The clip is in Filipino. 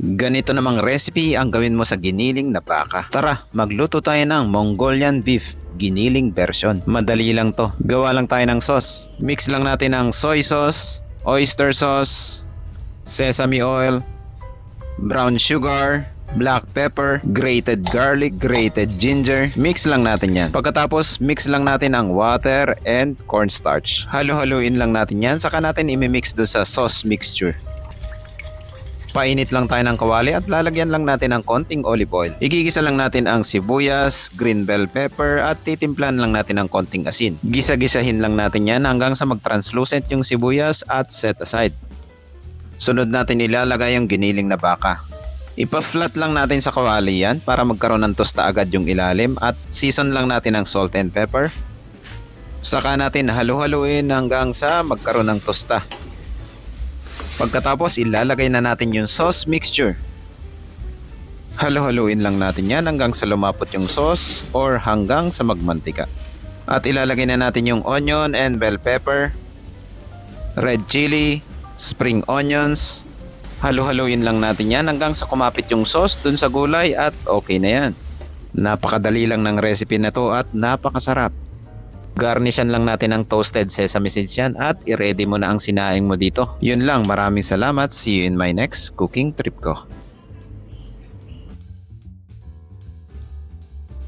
Ganito namang recipe ang gawin mo sa giniling na baka. Tara, magluto tayo ng Mongolian beef giniling version. Madali lang to. Gawa lang tayo ng sauce. Mix lang natin ng soy sauce, oyster sauce, sesame oil, brown sugar, black pepper, grated garlic, grated ginger. Mix lang natin yan. Pagkatapos, mix lang natin ang water and cornstarch. Halo-haluin lang natin yan. Saka natin imimix do sa sauce mixture. Painit lang tayo ng kawali at lalagyan lang natin ng konting olive oil. Igigisa lang natin ang sibuyas, green bell pepper at titimplan lang natin ng konting asin. Gisa-gisahin lang natin yan hanggang sa mag-translucent yung sibuyas at set aside. Sunod natin ilalagay yung giniling na baka. Ipa-flat lang natin sa kawali yan para magkaroon ng tosta agad yung ilalim at season lang natin ng salt and pepper. Saka natin halu-haluin hanggang sa magkaroon ng tosta. Pagkatapos ilalagay na natin yung sauce mixture. Halu-haluin lang natin yan hanggang sa lumapot yung sauce or hanggang sa magmantika. At ilalagay na natin yung onion and bell pepper, red chili, spring onions. Halu-haluin lang natin yan hanggang sa kumapit yung sauce dun sa gulay at okay na yan. Napakadali lang ng recipe na to at napakasarap. Garnishan lang natin ng toasted sesame seeds yan at i-ready mo na ang sinaing mo dito. Yun lang, maraming salamat. See you in my next cooking trip ko.